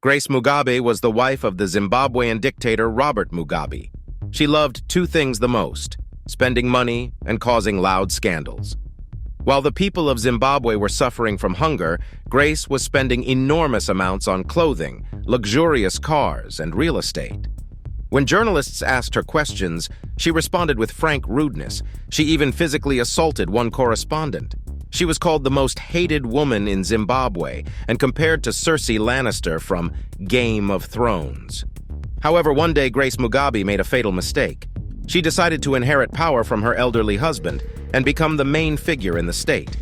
Grace Mugabe was the wife of the Zimbabwean dictator Robert Mugabe. She loved two things the most: spending money and causing loud scandals. While the people of Zimbabwe were suffering from hunger, Grace was spending enormous amounts on clothing, luxurious cars, and real estate. When journalists asked her questions, she responded with frank rudeness. She even physically assaulted one correspondent. She was called the most hated woman in Zimbabwe and compared to Cersei Lannister from Game of Thrones. However, one day Grace Mugabe made a fatal mistake. She decided to inherit power from her elderly husband and become the main figure in the state.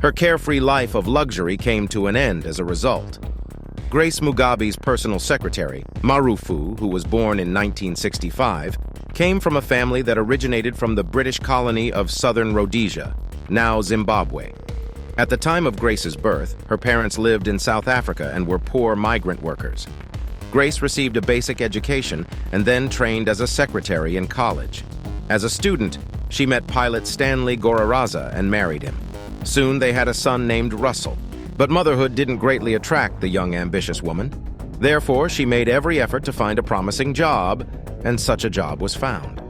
Her carefree life of luxury came to an end as a result. Grace Mugabe's personal secretary, Marufu, who was born in 1965, came from a family that originated from the British colony of Southern Rhodesia, now Zimbabwe. At the time of Grace's birth, her parents lived in South Africa and were poor migrant workers. Grace received a basic education and then trained as a secretary in college. As a student, she met pilot Stanley Goraraza and married him. Soon they had a son named Russell, but motherhood didn't greatly attract the young, ambitious woman. Therefore, she made every effort to find a promising job, and such a job was found.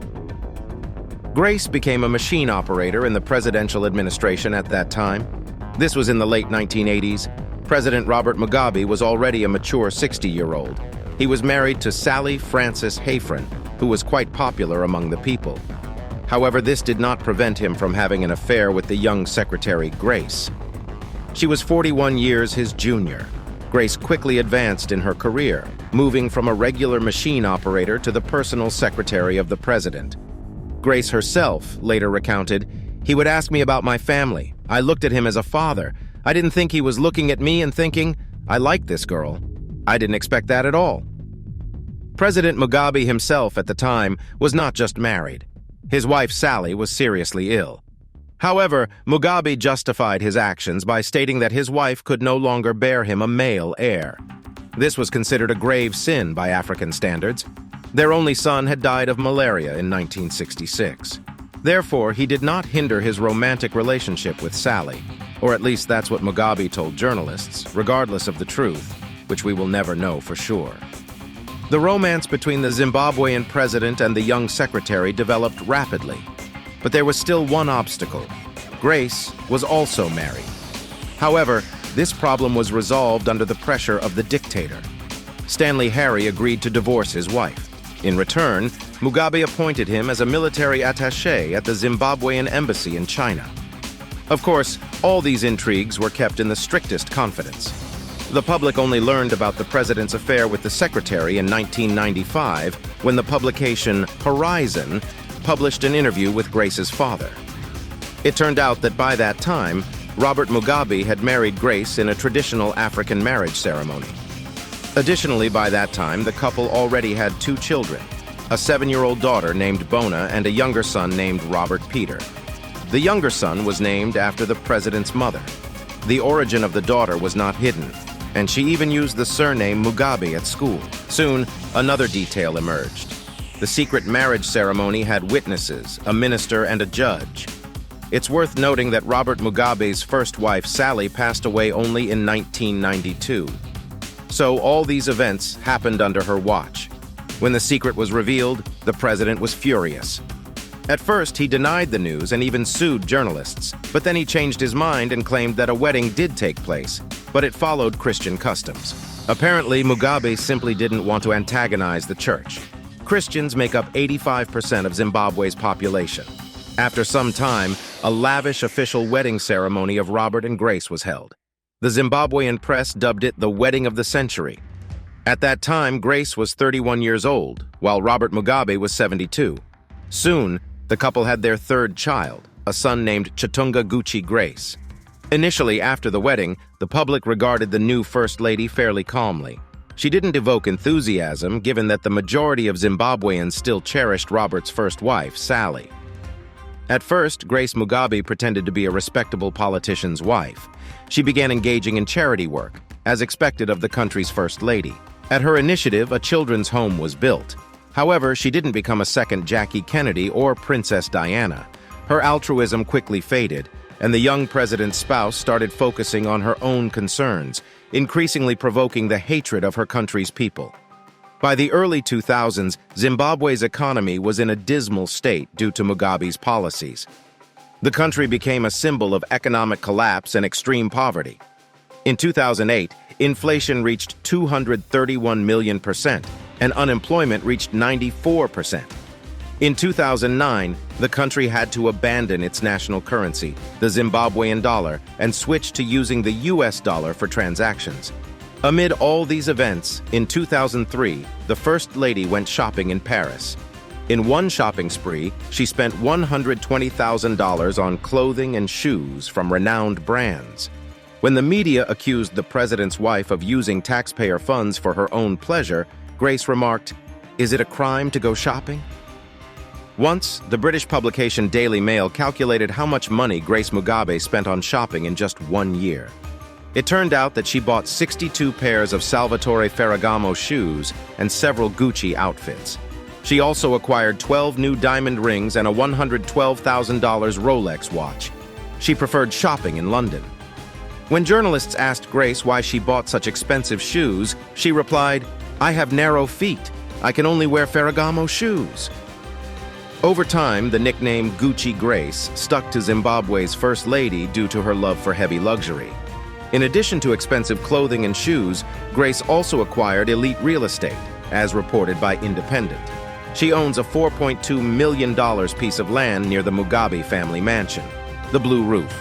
Grace became a machine operator in the presidential administration at that time. This was in the late 1980s. President Robert Mugabe was already a mature 60-year-old. He was married to Sally Frances Hayfron, who was quite popular among the people. However, this did not prevent him from having an affair with the young secretary, Grace. She was 41 years his junior. Grace quickly advanced in her career, moving from a regular machine operator to the personal secretary of the president. Grace herself later recounted, "He would ask me about my family. I looked at him as a father. I didn't think he was looking at me and thinking, I like this girl. I didn't expect that at all." President Mugabe himself at the time was not just married. His wife Sally was seriously ill. However, Mugabe justified his actions by stating that his wife could no longer bear him a male heir. This was considered a grave sin by African standards. Their only son had died of malaria in 1966. Therefore, he did not hinder his romantic relationship with Sally, or at least that's what Mugabe told journalists, regardless of the truth, which we will never know for sure. The romance between the Zimbabwean president and the young secretary developed rapidly. But there was still one obstacle. Grace was also married. However, this problem was resolved under the pressure of the dictator. Stanley Harry agreed to divorce his wife. In return, Mugabe appointed him as a military attaché at the Zimbabwean embassy in China. Of course, all these intrigues were kept in the strictest confidence. The public only learned about the president's affair with the secretary in 1995 when the publication Horizon published an interview with Grace's father. It turned out that by that time, Robert Mugabe had married Grace in a traditional African marriage ceremony. Additionally, by that time, the couple already had two children, a 7-year-old daughter named Bona and a younger son named Robert Peter. The younger son was named after the president's mother. The origin of the daughter was not hidden, and she even used the surname Mugabe at school. Soon, another detail emerged. The secret marriage ceremony had witnesses, a minister, and a judge. It's worth noting that Robert Mugabe's first wife, Sally, passed away only in 1992. So all these events happened under her watch. When the secret was revealed, the president was furious. At first, he denied the news and even sued journalists, but then he changed his mind and claimed that a wedding did take place, but it followed Christian customs. Apparently, Mugabe simply didn't want to antagonize the church. Christians make up 85% of Zimbabwe's population. After some time, a lavish official wedding ceremony of Robert and Grace was held. The Zimbabwean press dubbed it the wedding of the century. At that time, Grace was 31 years old, while Robert Mugabe was 72. Soon, the couple had their third child, a son named Chitunga Gucci Grace. Initially, after the wedding, the public regarded the new First Lady fairly calmly. She didn't evoke enthusiasm, given that the majority of Zimbabweans still cherished Robert's first wife, Sally. At first, Grace Mugabe pretended to be a respectable politician's wife. She began engaging in charity work, as expected of the country's First Lady. At her initiative, a children's home was built. However, she didn't become a second Jackie Kennedy or Princess Diana. Her altruism quickly faded, and the young president's spouse started focusing on her own concerns, increasingly provoking the hatred of her country's people. By the early 2000s, Zimbabwe's economy was in a dismal state due to Mugabe's policies. The country became a symbol of economic collapse and extreme poverty. In 2008, inflation reached 231 million%, and unemployment reached 94%. In 2009, the country had to abandon its national currency, the Zimbabwean dollar, and switch to using the US dollar for transactions. Amid all these events, in 2003, the First Lady went shopping in Paris. In one shopping spree, she spent $120,000 on clothing and shoes from renowned brands. When the media accused the president's wife of using taxpayer funds for her own pleasure, Grace remarked, "Is it a crime to go shopping?" Once, the British publication Daily Mail calculated how much money Grace Mugabe spent on shopping in just 1 year. It turned out that she bought 62 pairs of Salvatore Ferragamo shoes and several Gucci outfits. She also acquired 12 new diamond rings and a $112,000 Rolex watch. She preferred shopping in London. When journalists asked Grace why she bought such expensive shoes, she replied, "I have narrow feet. I can only wear Ferragamo shoes." Over time, the nickname Gucci Grace stuck to Zimbabwe's First Lady due to her love for heavy luxury. In addition to expensive clothing and shoes, Grace also acquired elite real estate, as reported by Independent. She owns a $4.2 million piece of land near the Mugabe family mansion, the Blue Roof.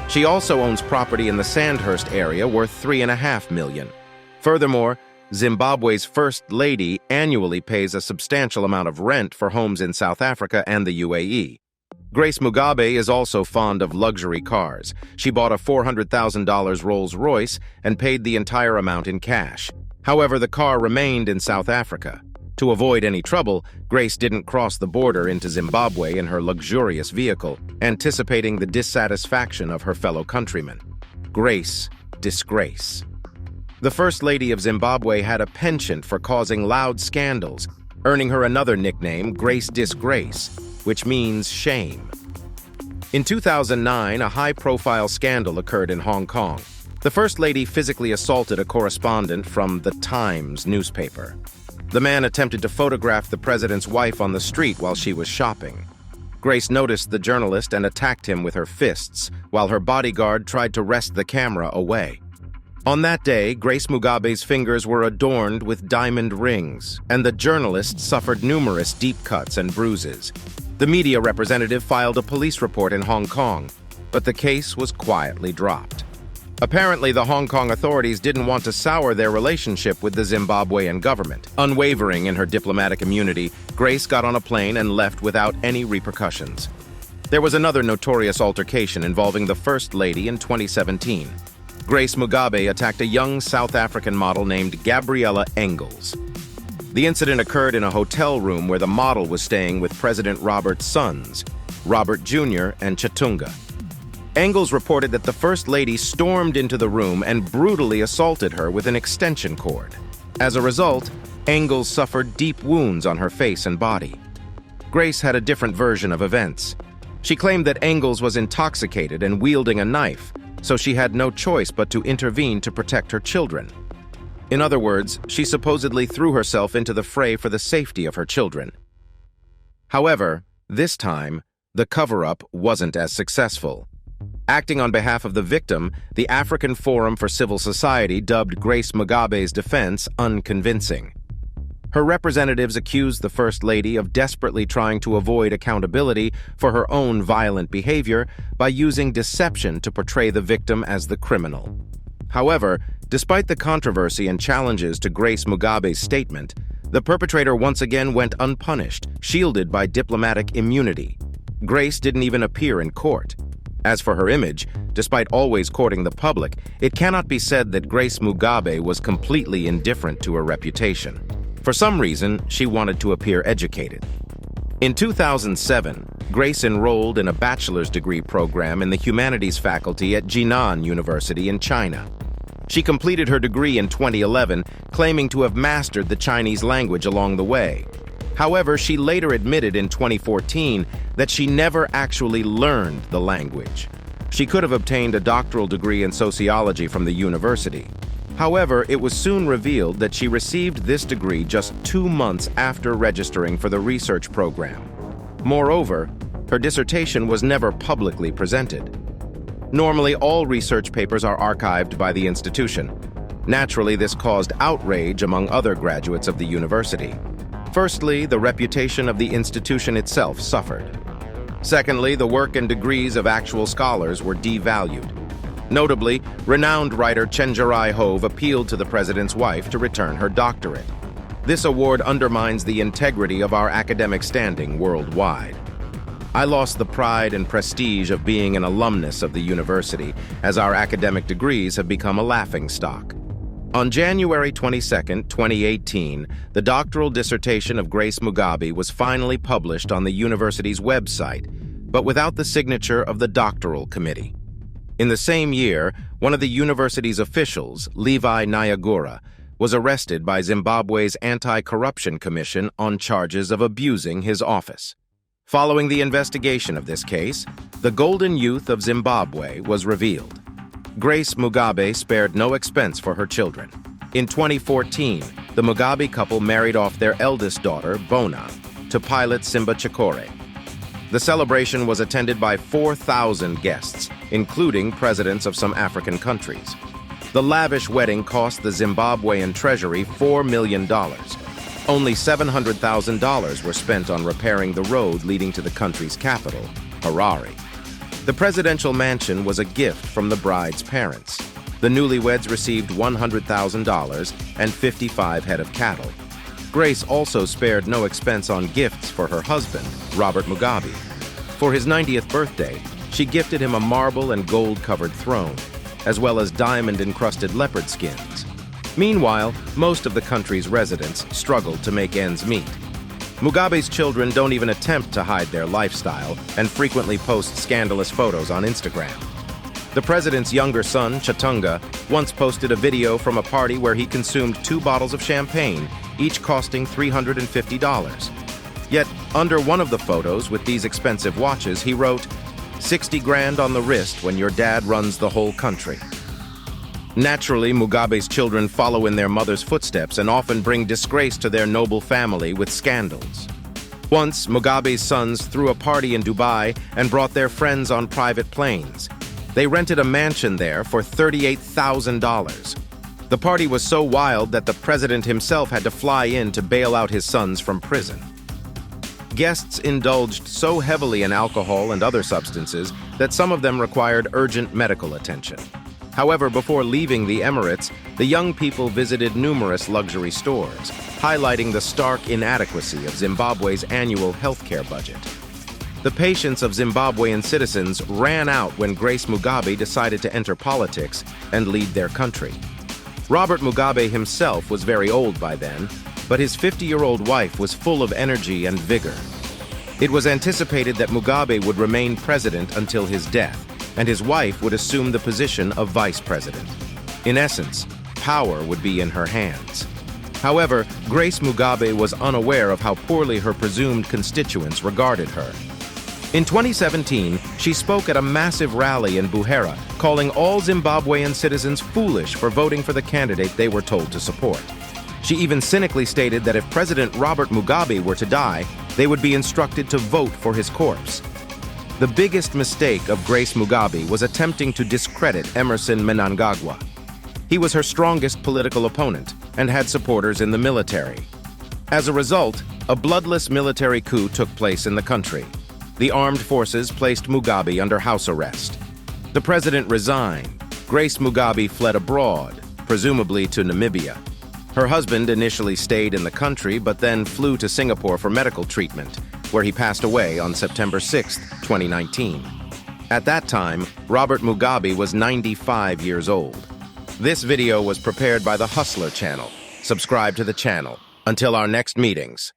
She also owns property in the Sandhurst area worth $3.5 million. Furthermore, Zimbabwe's First Lady annually pays a substantial amount of rent for homes in South Africa and the UAE. Grace Mugabe is also fond of luxury cars. She bought a $400,000 Rolls-Royce and paid the entire amount in cash. However, the car remained in South Africa. To avoid any trouble, Grace didn't cross the border into Zimbabwe in her luxurious vehicle, anticipating the dissatisfaction of her fellow countrymen. Grace Disgrace. The First Lady of Zimbabwe had a penchant for causing loud scandals, earning her another nickname, Grace Disgrace, which means shame. In 2009, a high-profile scandal occurred in Hong Kong. The First Lady physically assaulted a correspondent from The Times newspaper. The man attempted to photograph the president's wife on the street while she was shopping. Grace noticed the journalist and attacked him with her fists, while her bodyguard tried to wrest the camera away. On that day, Grace Mugabe's fingers were adorned with diamond rings, and the journalist suffered numerous deep cuts and bruises. The media representative filed a police report in Hong Kong, but the case was quietly dropped. Apparently, the Hong Kong authorities didn't want to sour their relationship with the Zimbabwean government. Unwavering in her diplomatic immunity, Grace got on a plane and left without any repercussions. There was another notorious altercation involving the First Lady in 2017. Grace Mugabe attacked a young South African model named Gabriella Engels. The incident occurred in a hotel room where the model was staying with President Robert's sons, Robert Jr. and Chatunga. Engels reported that the First Lady stormed into the room and brutally assaulted her with an extension cord. As a result, Engels suffered deep wounds on her face and body. Grace had a different version of events. She claimed that Engels was intoxicated and wielding a knife, so she had no choice but to intervene to protect her children. In other words, she supposedly threw herself into the fray for the safety of her children. However, this time, the cover-up wasn't as successful. Acting on behalf of the victim, the African Forum for Civil Society dubbed Grace Mugabe's defense unconvincing. Her representatives accused the First Lady of desperately trying to avoid accountability for her own violent behavior by using deception to portray the victim as the criminal. However, despite the controversy and challenges to Grace Mugabe's statement, the perpetrator once again went unpunished, shielded by diplomatic immunity. Grace didn't even appear in court. As for her image, despite always courting the public, it cannot be said that Grace Mugabe was completely indifferent to her reputation. For some reason, she wanted to appear educated. In 2007, Grace enrolled in a bachelor's degree program in the humanities faculty at Jinan University in China. She completed her degree in 2011, claiming to have mastered the Chinese language along the way. However, she later admitted in 2014 that she never actually learned the language. She could have obtained a doctoral degree in sociology from the university. However, it was soon revealed that she received this degree just 2 months after registering for the research program. Moreover, her dissertation was never publicly presented. Normally, all research papers are archived by the institution. Naturally, this caused outrage among other graduates of the university. Firstly, the reputation of the institution itself suffered. Secondly, the work and degrees of actual scholars were devalued. Notably, renowned writer Chenjerai Hove appealed to the president's wife to return her doctorate. This award undermines the integrity of our academic standing worldwide. I lost the pride and prestige of being an alumnus of the university, as our academic degrees have become a laughingstock. On January 22, 2018, the doctoral dissertation of Grace Mugabe was finally published on the university's website, but without the signature of the doctoral committee. In the same year, one of the university's officials, Levi Nyagura, was arrested by Zimbabwe's Anti-Corruption Commission on charges of abusing his office. Following the investigation of this case, the golden youth of Zimbabwe was revealed. Grace Mugabe spared no expense for her children. In 2014, the Mugabe couple married off their eldest daughter, Bona, to pilot Simba Chikore. The celebration was attended by 4,000 guests, including presidents of some African countries. The lavish wedding cost the Zimbabwean treasury $4 million. Only $700,000 were spent on repairing the road leading to the country's capital, Harare. The presidential mansion was a gift from the bride's parents. The newlyweds received $100,000 and 55 head of cattle. Grace also spared no expense on gifts for her husband, Robert Mugabe. For his 90th birthday, she gifted him a marble and gold-covered throne, as well as diamond-encrusted leopard skins. Meanwhile, most of the country's residents struggled to make ends meet. Mugabe's children don't even attempt to hide their lifestyle and frequently post scandalous photos on Instagram. The president's younger son, Chatunga, once posted a video from a party where he consumed 2 bottles of champagne, each costing $350. Yet, under one of the photos with these expensive watches, he wrote, "60 grand on the wrist when your dad runs the whole country." Naturally, Mugabe's children follow in their mother's footsteps and often bring disgrace to their noble family with scandals. Once, Mugabe's sons threw a party in Dubai and brought their friends on private planes. They rented a mansion there for $38,000. The party was so wild that the president himself had to fly in to bail out his sons from prison. Guests indulged so heavily in alcohol and other substances that some of them required urgent medical attention. However, before leaving the Emirates, the young people visited numerous luxury stores, highlighting the stark inadequacy of Zimbabwe's annual healthcare budget. The patience of Zimbabwean citizens ran out when Grace Mugabe decided to enter politics and lead their country. Robert Mugabe himself was very old by then, but his 50-year-old wife was full of energy and vigor. It was anticipated that Mugabe would remain president until his death, and his wife would assume the position of vice president. In essence, power would be in her hands. However, Grace Mugabe was unaware of how poorly her presumed constituents regarded her. In 2017, she spoke at a massive rally in Buhera, calling all Zimbabwean citizens foolish for voting for the candidate they were told to support. She even cynically stated that if President Robert Mugabe were to die, they would be instructed to vote for his corpse. The biggest mistake of Grace Mugabe was attempting to discredit Emmerson Mnangagwa. He was her strongest political opponent and had supporters in the military. As a result, a bloodless military coup took place in the country. The armed forces placed Mugabe under house arrest. The president resigned. Grace Mugabe fled abroad, presumably to Namibia. Her husband initially stayed in the country, but then flew to Singapore for medical treatment, where he passed away on September 6, 2019. At that time, Robert Mugabe was 95 years old. This video was prepared by the Hustler channel. Subscribe to the channel. Until our next meetings.